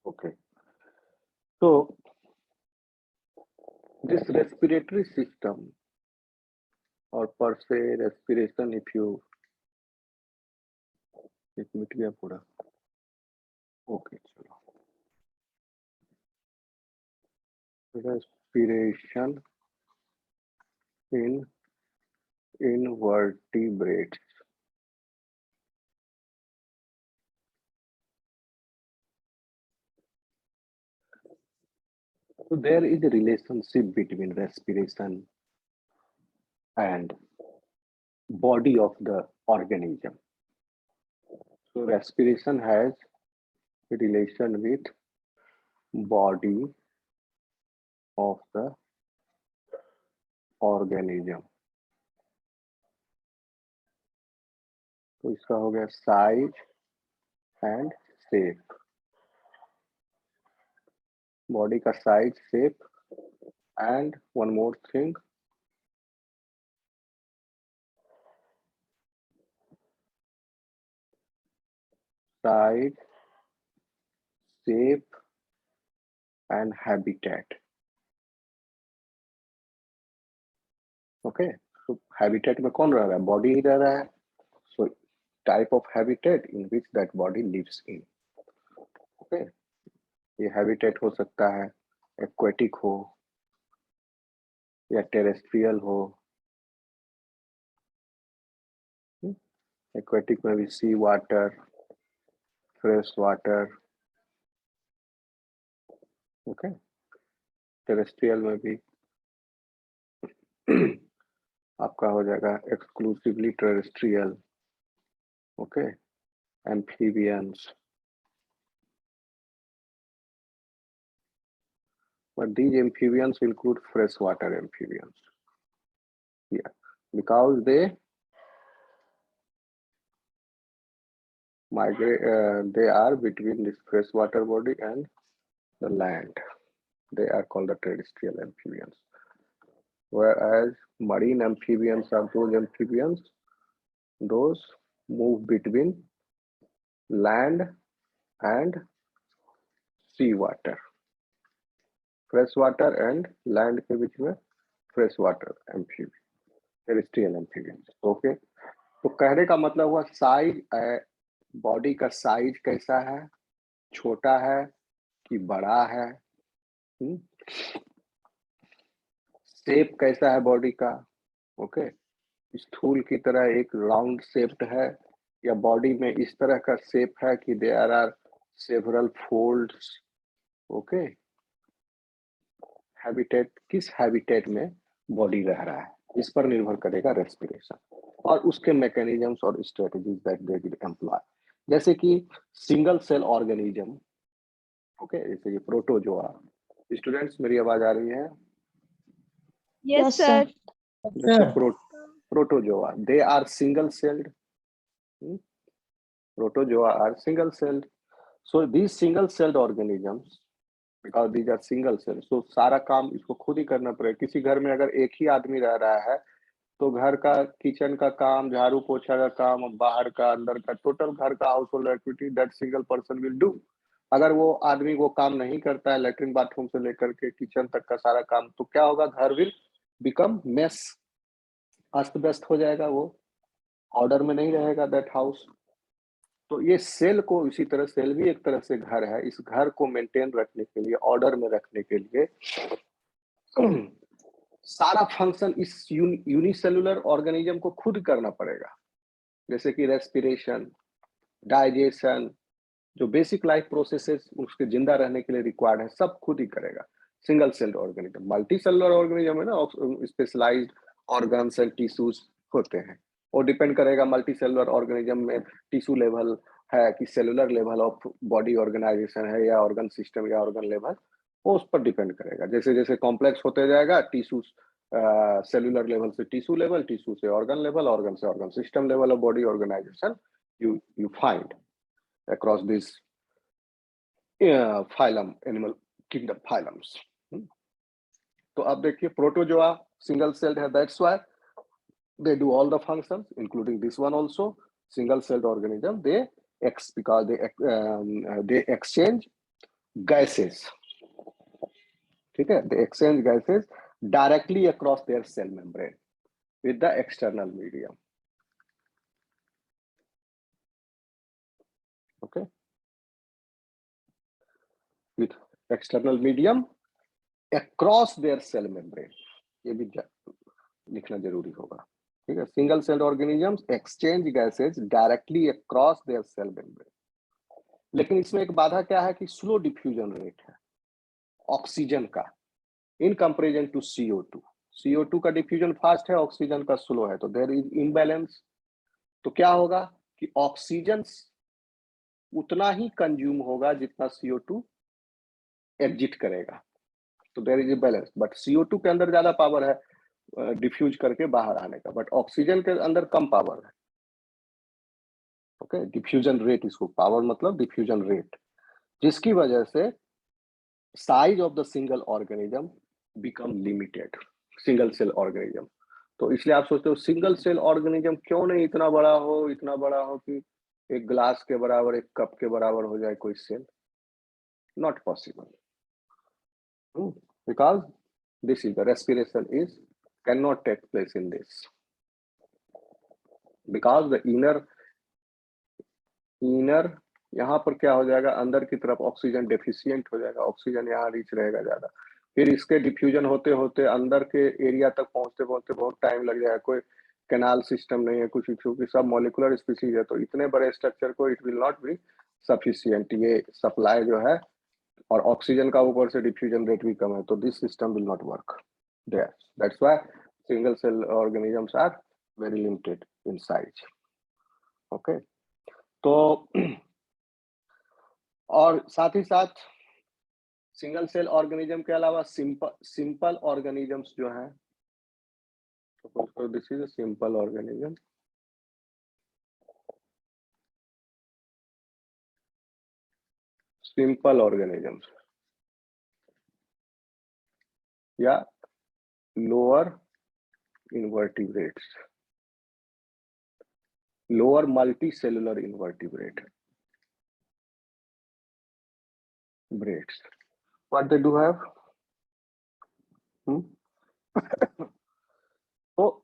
Okay. So this respiratory system or per se respiration, if you एक मिट गया पूरा. Okay, चलो. Respiration in invertebrates. So there is a relationship between respiration and body of the organism. So respiration has a relation with body of the organism. तो इसका हो गया size and shape. Body का size, shape and one more thing, size, shape and habitat. Okay, so habitat में कौन रह रहा है? बॉडी ही रह रहा है. So type of habitat in which that body lives in. Okay, ये habitat हो सकता है aquatic हो या terrestrial हो. Aquatic में भी sea water, fresh water. Okay, terrestrial में भी आपका हो जाएगा exclusively terrestrial. Okay, amphibians. But these amphibians include freshwater amphibians. Yeah, because they migrate, they are between this freshwater body and the land. They are called the terrestrial amphibians. Whereas marine amphibians are those amphibians, those move between land and seawater. Freshwater and land के बीच में freshwater amphibians, terrestrial amphibians. Okay, तो कहने का मतलब हुआ size, body का size कैसा है, छोटा है कि बड़ा है, शेप कैसा है बॉडी का. ओके, स्थूल की तरह एक राउंड शेप्ड है या बॉडी में इस तरह का शेप है कि there are several folds. Okay, habitat, किस हैबिटेट में बॉडी रह रहा है, इस पर निर्भर करेगा रेस्पिरेशन और उसके मैकेनिज्म्स और strategies that they will employ. जैसे कि सिंगल सेल ऑर्गेनिज्म. ओके, जैसे कि प्रोटोजोआ. स्टूडेंट्स मेरी आवाज आ रही है? Yes, sir. जैसे protozoa, they are single celled. Protozoa are single celled. So these single celled organisms, because these are single cell, so सारा काम इसको खुद ही करना पड़ेगा. किसी घर में अगर एक ही आदमी रह रहा है तो घर का, किचन का काम, झाड़ू पोछा का काम, बाहर का, अंदर का, टोटल घर का house hold activity that single person will do. अगर वो आदमी वो काम नहीं करता है, लेटरिन बाथरूम से लेकर के किचन तक का सारा काम, तो क्या होगा? घर विल बिकम मेस, अस्त व्यस्त हो जाएगा, वो ऑर्डर में नहीं रहेगा दैट हाउस. तो ये सेल को इसी तरह, सेल भी एक तरह से घर है. इस घर को मेंटेन रखने के लिए, ऑर्डर में रखने के लिए सारा फंक्शन इस यूनिसेलुलर ऑर्गेनिज्म को खुद करना पड़ेगा. जैसे कि रेस्पिरेशन, डाइजेशन, जो बेसिक लाइफ प्रोसेसेस उसके जिंदा रहने के लिए रिक्वायर्ड है, सब खुद ही करेगा. Single celled organism. Multi cellular organism है ना, स्पेशलाइज्ड ऑर्गन्स एंड टिश्यूज होते हैं. वो डिपेंड करेगा मल्टी सेलुलर ऑर्गेनिज्म में टिश्यू लेवल है कि cellular level of body organisation है या ऑर्गन सिस्टम या ऑर्गन लेवल, वो उस पर डिपेंड करेगा. जैसे जैसे कॉम्प्लेक्स होते जाएगा टिश्यू, सेलुलर लेवल से टिश्यू लेवल, टिश्यू से ऑर्गन लेवल, ऑर्गन से organ system level of body organisation you find across these phylum, animal kingdom phylums. तो अब देखिए प्रोटोजोआ सिंगल सेल्ड है, that's why they do all the functions including this one also. Single celled organism, they because they exchange gases, ठीक है, they exchange gases directly across their cell membrane with the external medium. Okay, with external medium across their cell membrane, ये भी लिखना जरूरी होगा, ठीक है. Single cell organisms exchange gases directly across their cell membrane. लेकिन इसमें एक बाधा क्या है कि स्लो डिफ्यूजन रेट है ऑक्सीजन का in comparison to CO2. CO2 का डिफ्यूजन फास्ट है, ऑक्सीजन का स्लो है, तो देयर इज इम्बैलेंस. तो क्या होगा कि ऑक्सीजन उतना ही कंज्यूम होगा जितना CO2 एग्जिट करेगा, तो there is balance. But CO2 के अंदर ज्यादा पावर है डिफ्यूज करके बाहर आने का, बट ऑक्सीजन के अंदर कम पावर है. ओके, डिफ्यूजन रेट, इसको पावर मतलब डिफ्यूजन रेट, जिसकी वजह से size of the single organism become limited. Single cell organism, तो इसलिए आप सोचते हो सिंगल सेल ऑर्गेनिज्म क्यों नहीं इतना बड़ा हो कि एक ग्लास के बराबर, एक कप के बराबर हो जाए कोई cell. Not possible, because this is the respiration is cannot take place in this, because the inner यहाँ पर क्या हो जाएगा, अंदर की तरफ ऑक्सीजन डेफिशिएंट हो जाएगा, ऑक्सीजन यहाँ रीच रहेगा ज्यादा, फिर इसके डिफ्यूजन होते होते अंदर के एरिया तक पहुंचते पहुंचते बहुत टाइम लग जाएगा. कोई कैनाल सिस्टम नहीं है कुछ, क्योंकि सब मॉलिक्यूलर स्पीसीज है, तो इतने बड़े स्ट्रक्चर को it will not be sufficient ये सप्लाई जो है, और ऑक्सीजन का ऊपर से डिफ्यूजन रेट भी कम है, तो this system will not work there. That's why single cell organisms are very limited in size. Okay, तो और साथ ही साथ सिंगल सेल ऑर्गेनिज्म के अलावा सिंपल ऑर्गेनिजम्स जो हैं, तो this is a simple organism. Simple organisms या lower invertebrates, lower multicellular invertebrate braids. What they do have? So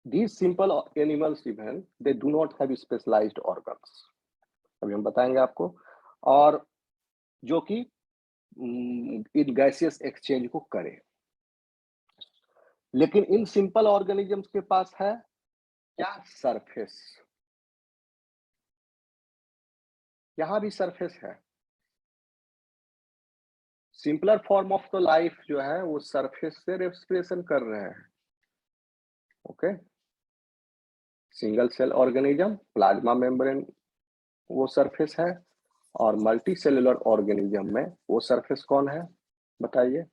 these simple animals even they do not have specialized organs. अभी हम बताएंगे आपको, और जो कि इन गैसियस एक्सचेंज को करे. लेकिन इन सिंपल ऑर्गेनिजम्स के पास है क्या? सरफेस. यहां भी सरफेस है. Simpler form of the life जो है वो सरफेस से रेस्पिरेशन कर रहे हैं. Okay, single cell organism plasma membrane वो सरफेस है, और मल्टी सेलुलर ऑर्गेनिज्म में वो सरफेस कौन है बताइए?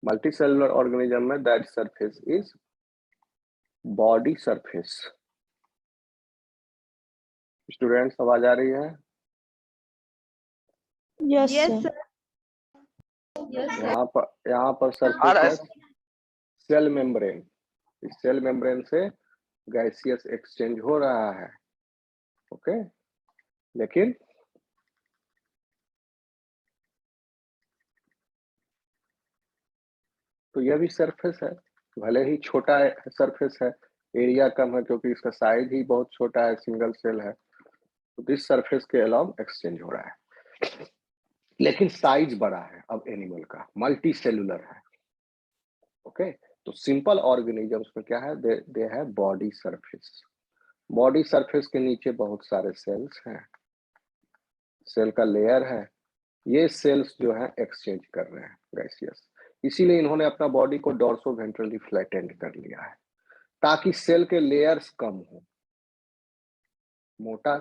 मल्टी सेलुलर ऑर्गेनिज्म में that surface is body surface. Students आवाज आ रही है? Yes, Yes, sir. यहाँ पर सरफेस है सेल मेम्ब्रेन. इस सेल मेम्ब्रेन से गैसियस एक्सचेंज हो रहा है. ओके, लेकिन तो यह भी सरफेस है, भले ही छोटा सरफेस है, एरिया कम है क्योंकि इसका साइज ही बहुत छोटा है, सिंगल सेल है, तो दिस सरफेस के अलावा एक्सचेंज हो रहा है. लेकिन साइज बड़ा है अब एनिमल का, मल्टी सेलुलर है. ओके, तो सिंपल ऑर्गेनिजम्स में क्या है? दे है बॉडी सरफेस. बॉडी सरफेस के नीचे बहुत सारे सेल्स हैं, सेल का लेयर है. ये सेल्स जो है एक्सचेंज कर रहे हैं गैसियस. इसीलिए इन्होंने अपना बॉडी को डॉर्सोवेंट्रली फ्लैटेंड कर लिया है, ताकि सेल के लेयर्स कम हो, मोटा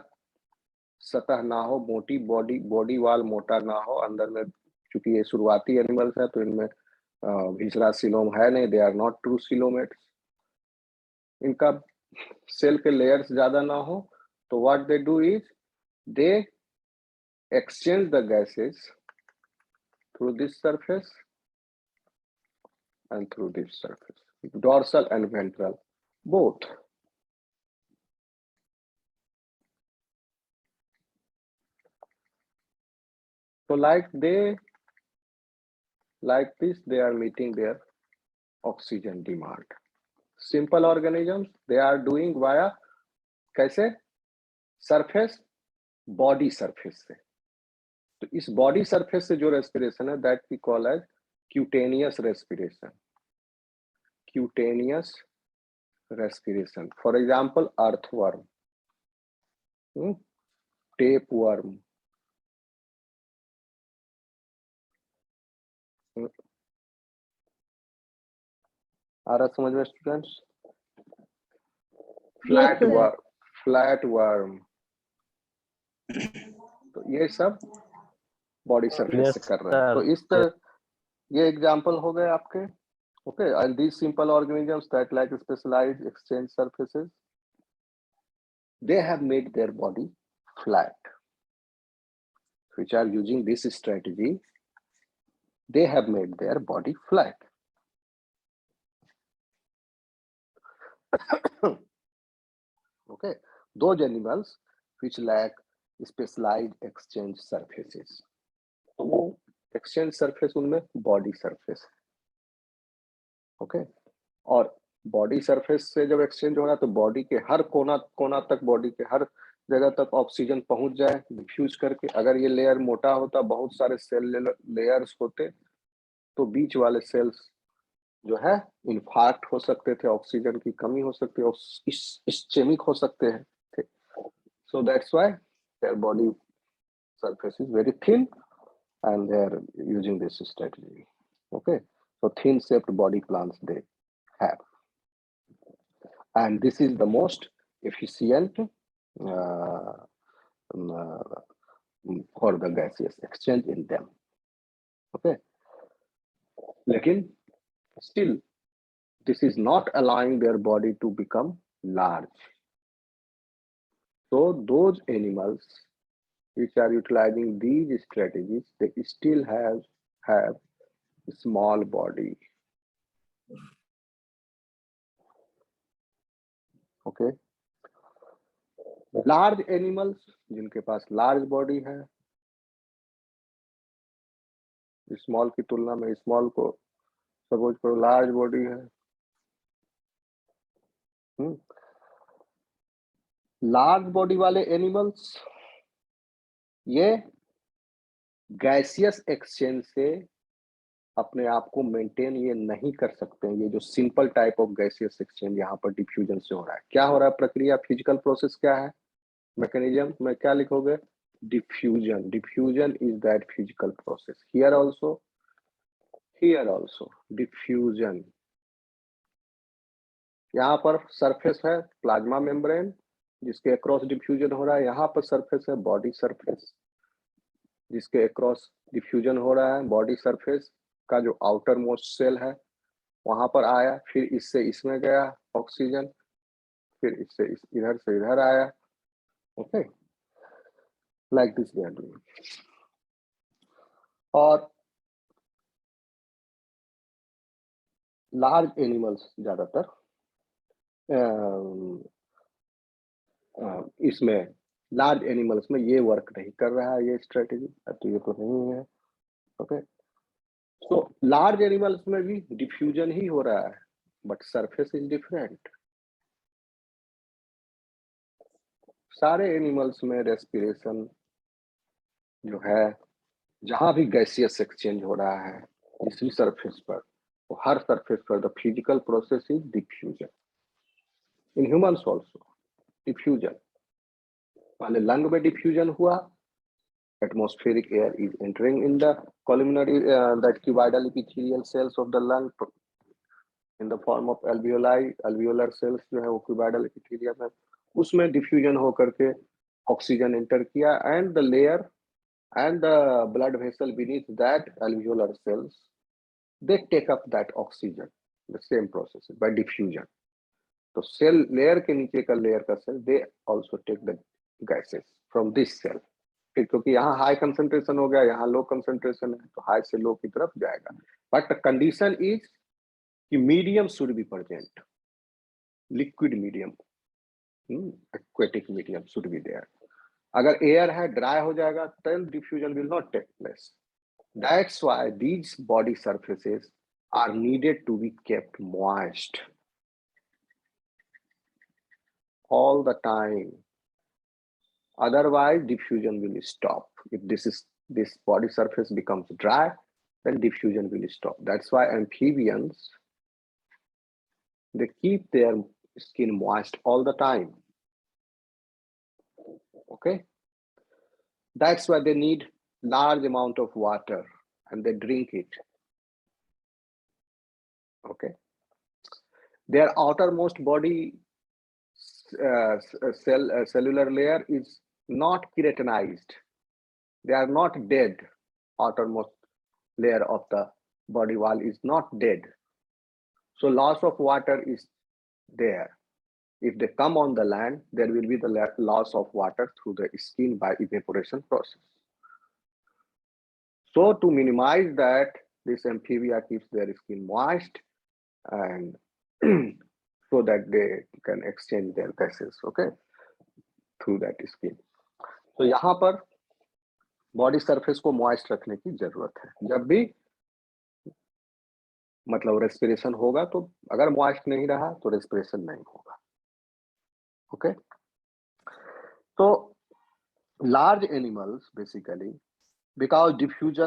सतह ना हो, मोटी बॉडी वाल मोटा ना हो. अंदर में चूंकि ये शुरुआती एनिमल्स है तो इनमें भिसरा सिलोम है नहीं, they are not true coelomates. इनका सेल के लेयर्स ज्यादा ना हो, तो what they do is they exchange the gases through this surface and through this surface, dorsal and ventral both. So like this, they are meeting their oxygen demand. Simple organisms, they are doing via कैसे? Surface, body surface से. तो इस body surface से जो respiration है, that we call as cutaneous respiration. Cutaneous respiration. For example, earthworm, tapeworm, आ रहा समझ में स्टूडेंट्स? फ्लैटवर्म. तो ये सब बॉडी सरफेस से कर रहे हैं. तो इस तरह ये एग्जांपल हो गए आपके. Okay, and these simple organisms that like specialized exchange surfaces, they have made their body flat, which are using this strategy. They have made their body flat. Okay, those animals which lack specialized exchange surfaces. तो वो exchange surface उनमें body surface. Okay, और body surface से जब exchange हो रहा है तो बॉडी के हर कोना कोना तक, बॉडी के हर जगह तक ऑक्सीजन पहुंच जाए डिफ्यूज करके. अगर ये लेयर मोटा होता, बहुत सारे सेल लेयर्स होते, तो बीच वाले सेल्स जो है इन्फार्क्ट हो सकते थे, ऑक्सीजन की कमी हो सकती है, इस्चेमिक हो सकते हैं. So that's why their body surface is very thin and they are using this strategy. Okay, so thin shaped body plants they have, and this is the most efficient for the gaseous exchange in them. Okay, lekin still this is not allowing their body to become large. So those animals which are utilizing these strategies, they still have small body. Okay, large animals जिनके पास large body है, small की तुलना में small को suppose करो large body है. Large body वाले animals ये गैसियस एक्सचेंज से अपने आप को मेंटेन ये नहीं कर सकते हैं. ये जो simple type of gaseous exchange यहाँ पर डिफ्यूजन से हो रहा है. क्या हो रहा है प्रक्रिया, फिजिकल प्रोसेस क्या है, मैकेनिज्म में क्या लिखोगे? Diffusion. Diffusion is that physical process. Here also diffusion. यहाँ पर सरफेस है प्लाज्मा मेम्ब्रेन जिसके अक्रॉस डिफ्यूजन हो रहा है. यहाँ पर सरफेस है बॉडी सरफेस जिसके अक्रॉस डिफ्यूजन हो रहा है. बॉडी सरफेस का जो आउटर मोस्ट सेल है वहां पर आया, फिर इससे इसमें गया ऑक्सीजन, फिर इससे इधर से इधर आया. Okay, like this we are doing. और लार्ज एनिमल्स ज्यादातर इसमें लार्ज एनिमल्स में ये वर्क नहीं कर रहा है, ये स्ट्रेटेजी. तो ये तो नहीं है. ओके, सो लार्ज एनिमल्स में भी डिफ्यूजन ही हो रहा है, बट सरफेस इज डिफरेंट. सारे एनिमल्स में रेस्पिरेशन जो है, जहां भी गैसियस एक्सचेंज हो रहा है इसी सरफेस पर, तो हर सरफेस पर the physical process is diffusion. In humans also diffusion. पहले लंग में डिफ्यूजन हुआ, atmospheric air is entering in the columnar that cuboidal epithelial cells of the lung in the form of alveoli. alveolar cells जो है वो cuboidal epithelium है, उसमें diffusion होकर के ऑक्सीजन एंटर किया, and the layer and the blood vessel beneath that alveolar cells, they take up that oxygen. The same process by diffusion. तो cell layer के नीचे का लेयर का cell they also take the gases from this cell. क्योंकि यहाँ high concentration हो गया, यहाँ लो कंसंट्रेशन है, तो हाई से लो की तरफ जाएगा. बट कंडीशन इज कि medium should be present. Liquid medium, aquatic medium should be there. अगर एयर है ड्राई हो जाएगा, then diffusion will not take place. That's why these body surfaces are needed to be kept moist all the time. Otherwise, diffusion will stop. If this body surface becomes dry, then diffusion will stop. That's why amphibians, they keep their skin moist all the time. Okay, that's why they need large amount of water and they drink it. Okay, their outermost body cellular layer is not keratinized. They are not dead. Outermost layer of the body wall is not dead. So loss of water is there. If they come on the land, there will be the loss of water through the skin by evaporation process. So to minimize that, this amphibia keeps their skin moist and so that they can exchange their gases, okay, through that skin. तो यहाँ पर body surface को moist रखने की जरूरत है. जब भी मतलब रेस्पिरेशन होगा, तो अगर मॉइस्ट नहीं रहा तो रेस्पिरेशन नहीं होगा. ओके, तो large animals basically, because diffusion